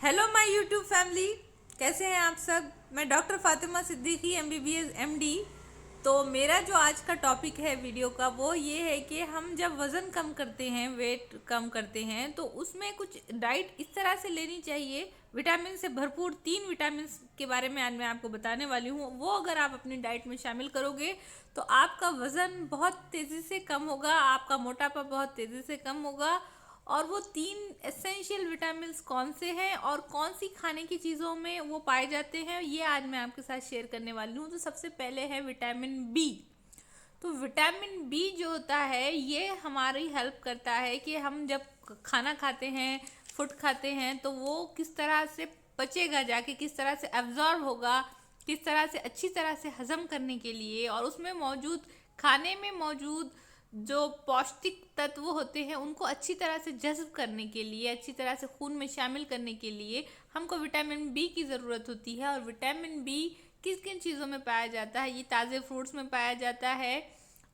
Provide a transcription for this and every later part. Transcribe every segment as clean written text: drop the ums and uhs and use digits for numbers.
Hello my YouTube family, कैसे हैं आप सब। मैं doctor Fatima Siddiqui MBBS MD. तो मेरा जो आज का टॉपिक है वीडियो का वो ये है कि हम जब वज़न कम करते हैं, वेट कम करते हैं, तो उसमें कुछ डाइट इस तरह से लेनी चाहिए। विटामिन से भरपूर 3 विटामिन के बारे में आज मैं आपको बताने वाली हूँ। वो अगर आप अपनी डाइट में शामिल करोगे तो आपका वज़न बहुत तेज़ी से कम होगा, आपका मोटापा बहुत तेज़ी से कम होगा। और वो 3 एसेंशियल विटामिन्स कौन से हैं और कौन सी खाने की चीज़ों में वो पाए जाते हैं, ये आज मैं आपके साथ शेयर करने वाली हूँ। तो सबसे पहले है विटामिन बी। तो विटामिन बी जो होता है ये हमारी हेल्प करता है कि हम जब खाना खाते हैं, फूड खाते हैं, तो वो किस तरह से पचेगा, जाके किस तरह से एब्जॉर्ब होगा, किस तरह से अच्छी तरह से हजम करने के लिए, और उसमें मौजूद खाने में मौजूद जो पौष्टिक तत्व होते हैं उनको अच्छी तरह से जज़्ब करने के लिए, अच्छी तरह से खून में शामिल करने के लिए हमको विटामिन बी की ज़रूरत होती है। और विटामिन बी किन किन चीज़ों में पाया जाता है? ये ताज़े फ्रूट्स में पाया जाता है,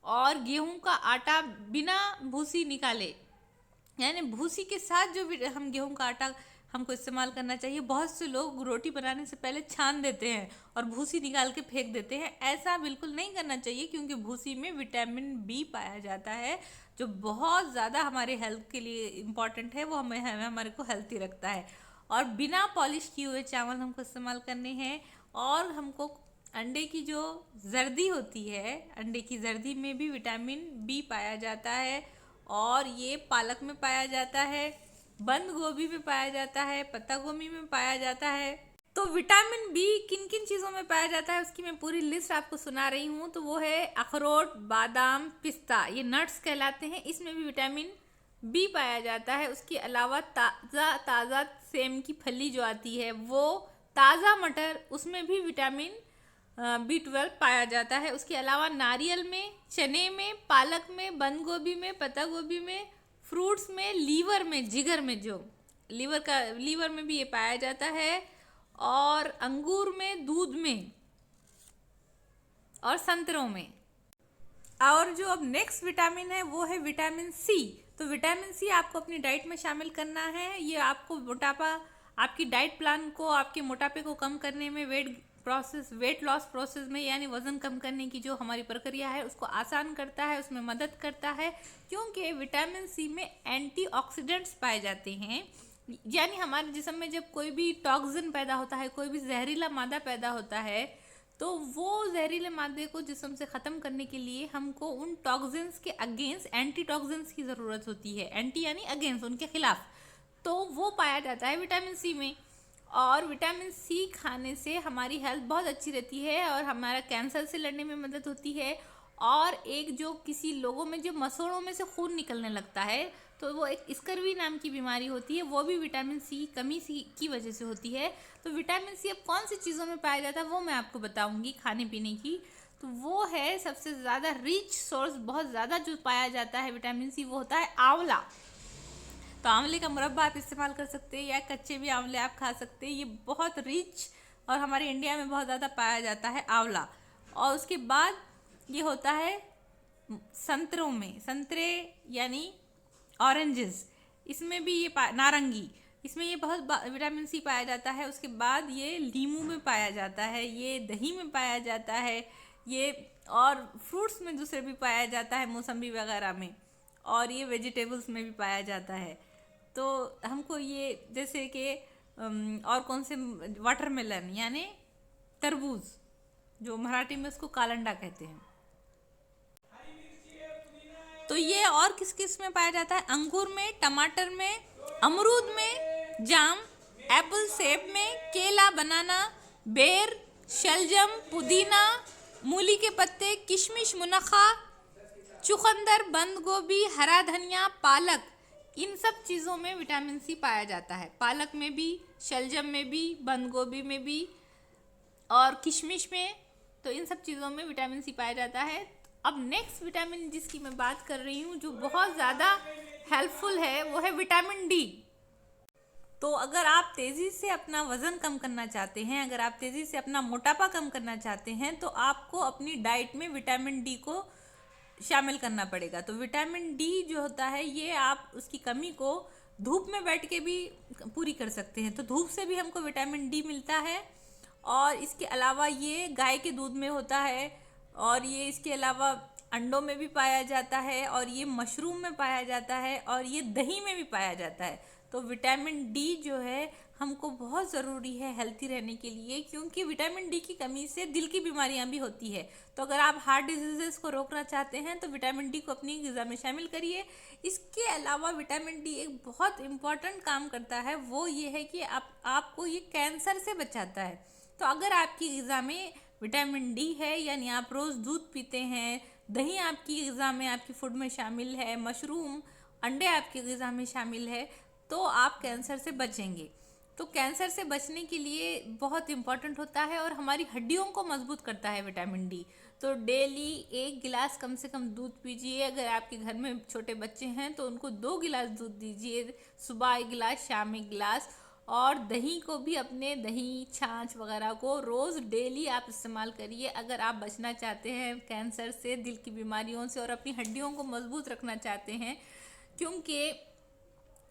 और गेहूं का आटा बिना भूसी निकाले, यानी भूसी के साथ जो हम गेहूं का आटा हमको इस्तेमाल करना चाहिए। बहुत से लोग रोटी बनाने से पहले छान देते हैं और भूसी निकाल के फेंक देते हैं। ऐसा बिल्कुल नहीं करना चाहिए, क्योंकि भूसी में विटामिन बी पाया जाता है जो बहुत ज़्यादा हमारे हेल्थ के लिए इम्पॉर्टेंट है। वो हमारे को हेल्थी रखता है। और बिना पॉलिश किए हुए चावल हमको इस्तेमाल करने हैं। और हमको अंडे की जो जर्दी होती है, अंडे की जर्दी में भी विटामिन बी पाया जाता है, और ये पालक में पाया जाता है, बंद गोभी में पाया जाता है, पत्ता गोभी में पाया जाता है। तो विटामिन बी किन किन चीज़ों में पाया जाता है उसकी मैं पूरी लिस्ट आपको सुना रही हूँ। तो वो है अखरोट, बादाम, पिस्ता, ये नट्स कहलाते हैं, इसमें भी विटामिन बी पाया जाता है। उसके अलावा ताज़ा सेम की फली जो आती है, वो ताज़ा मटर, उसमें भी विटामिन बी 12 पाया जाता है। उसके अलावा नारियल में, चने में, पालक में, बंद गोभी में, पत्ता गोभी में, फ्रूट्स में, लीवर में, जिगर में, जो लीवर में भी ये पाया जाता है, और अंगूर में, दूध में, और संतरों में। और जो अब नेक्स्ट विटामिन है वो है विटामिन सी। तो विटामिन सी आपको अपनी डाइट में शामिल करना है। ये आपको आपकी डाइट प्लान को, आपके मोटापे को कम करने में, वेट लॉस प्रोसेस में, यानी वज़न कम करने की जो हमारी प्रक्रिया है उसको आसान करता है, उसमें मदद करता है। क्योंकि विटामिन सी में एंटीऑक्सीडेंट्स पाए जाते हैं, यानी हमारे जिस्म में जब कोई भी टॉक्सिन पैदा होता है, कोई भी जहरीला मादा पैदा होता है, तो वो जहरीले मादे को जिस्म से ख़त्म करने के लिए हमको उन टॉक्सिन्स के अगेंस्ट एंटी टॉक्सिन्स की ज़रूरत होती है। एंटी यानी अगेंस्ट, उनके खिलाफ। तो वो पाया जाता है विटामिन सी में। और विटामिन सी खाने से हमारी हेल्थ बहुत अच्छी रहती है, और हमारा कैंसर से लड़ने में मदद होती है। और एक जो किसी लोगों में जो मसोड़ों में से खून निकलने लगता है, तो वो एक स्कर्वी नाम की बीमारी होती है, वो भी विटामिन सी कमी सी की वजह से होती है। तो विटामिन सी अब कौन सी चीज़ों में पाया जाता है वो मैं आपको बताऊंगी, खाने पीने की। तो वो है सबसे ज़्यादा रिच सोर्स, बहुत ज़्यादा जो पाया जाता है विटामिन सी, वो होता है आंवला। तो आंवले का मुरब्बा आप इस्तेमाल कर सकते हैं, या कच्चे भी आंवले आप खा सकते हैं। ये बहुत रिच और हमारे इंडिया में बहुत ज़्यादा पाया जाता है आंवला। और उसके बाद ये होता है संतरों में, संतरे यानी ऑरेंजेस, इसमें भी ये नारंगी, इसमें ये बहुत विटामिन सी पाया जाता है। उसके बाद ये नींबू में पाया जाता है, ये दही में पाया जाता है, ये और फ्रूट्स में दूसरे भी पाया जाता है, मौसम्बी वगैरह में, और ये वेजिटेबल्स में भी पाया जाता है। तो हमको ये जैसे कि और कौन से, वाटरमेलन यानी तरबूज, जो मराठी में उसको कालंडा कहते हैं। तो ये और किस किस में पाया जाता है? अंगूर में, टमाटर में, अमरूद में, जाम, एप्पल, सेब में, केला, बनाना, बेर, शलजम, पुदीना, मूली के पत्ते, किशमिश, मुनक्का, चुकंदर, बंद गोभी, हरा धनिया, पालक, इन सब चीज़ों में विटामिन सी पाया जाता है। पालक में भी, शलजम में भी, बंद गोभी में भी, और किशमिश में। तो इन सब चीज़ों में विटामिन सी पाया जाता है। अब नेक्स्ट विटामिन जिसकी मैं बात कर रही हूँ, जो बहुत ज़्यादा हेल्पफुल है, वो है विटामिन डी। तो अगर आप तेज़ी से अपना वज़न कम करना चाहते हैं, अगर आप तेज़ी से अपना मोटापा कम करना चाहते हैं, तो आपको अपनी डाइट में विटामिन डी को शामिल करना पड़ेगा। तो विटामिन डी जो होता है, ये आप उसकी कमी को धूप में बैठ के भी पूरी कर सकते हैं। तो धूप से भी हमको विटामिन डी मिलता है। और इसके अलावा ये गाय के दूध में होता है, और ये इसके अलावा अंडों में भी पाया जाता है, और ये मशरूम में पाया जाता है, और ये दही में भी पाया जाता है। तो विटामिन डी जो है हमको बहुत ज़रूरी है हेल्थी रहने के लिए, क्योंकि विटामिन डी की कमी से दिल की बीमारियां भी होती है। तो अगर आप हार्ट डिजीजेस को रोकना चाहते हैं तो विटामिन डी को अपनी ग़िज़ा में शामिल करिए। इसके अलावा विटामिन डी एक बहुत इम्पॉर्टेंट काम करता है, वो ये है कि आपको ये कैंसर से बचाता है। तो अगर आपकी ग़िज़ा में विटामिन डी है, यानी आप रोज़ दूध पीते हैं, दही आपकी ग़िज़ा में, आपकी फूड में शामिल है, मशरूम, अंडे आपकी ग़िज़ा में शामिल है, तो आप कैंसर से बचेंगे। तो कैंसर से बचने के लिए बहुत इम्पॉर्टेंट होता है, और हमारी हड्डियों को मजबूत करता है विटामिन डी। तो डेली 1 गिलास कम से कम दूध पीजिए। अगर आपके घर में छोटे बच्चे हैं तो उनको 2 गिलास दूध दीजिए, सुबह 1 गिलास, शाम 1 गिलास। और दही को भी, अपने दही छाछ वगैरह को रोज़ डेली आप इस्तेमाल करिए, अगर आप बचना चाहते हैं कैंसर से, दिल की बीमारियों से, और अपनी हड्डियों को मजबूत रखना चाहते हैं। क्योंकि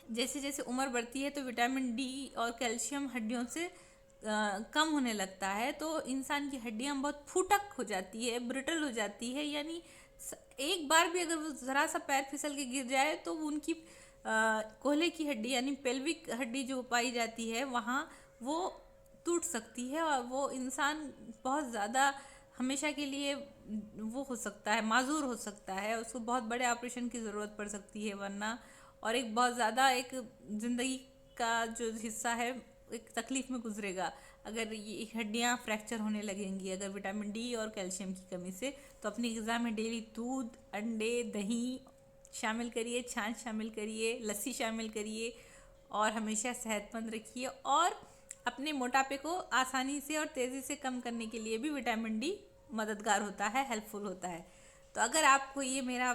जैसे जैसे उम्र बढ़ती है तो विटामिन डी और कैल्शियम हड्डियों से कम होने लगता है, तो इंसान की हड्डियां बहुत फूटक हो जाती है, ब्रिटल हो जाती है। यानी एक बार भी अगर वो ज़रा सा पैर फिसल के गिर जाए तो उनकी कोहले की हड्डी यानी पेल्विक हड्डी जो पाई जाती है वहाँ, वो टूट सकती है, और वो इंसान बहुत ज़्यादा हमेशा के लिए वो हो सकता है, माजूर हो सकता है, उसको बहुत बड़े ऑपरेशन की ज़रूरत पड़ सकती है वरना। और एक बहुत ज़्यादा एक ज़िंदगी का जो हिस्सा है एक तकलीफ़ में गुजरेगा अगर ये हड्डियाँ फ्रैक्चर होने लगेंगी अगर विटामिन डी और कैल्शियम की कमी से। तो अपनी ग़िज़ा में डेली दूध, अंडे, दही शामिल करिए, छाछ शामिल करिए, लस्सी शामिल करिए, और हमेशा सेहतमंद रखिए। और अपने मोटापे को आसानी से और तेज़ी से कम करने के लिए भी विटामिन डी मददगार होता है, हेल्पफुल होता है। तो अगर आपको ये मेरा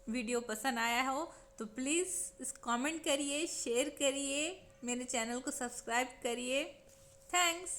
वीडियो पसंद आया हो तो प्लीज़ इस कमेंट करिए, शेयर करिए, मेरे चैनल को सब्सक्राइब करिए। थैंक्स।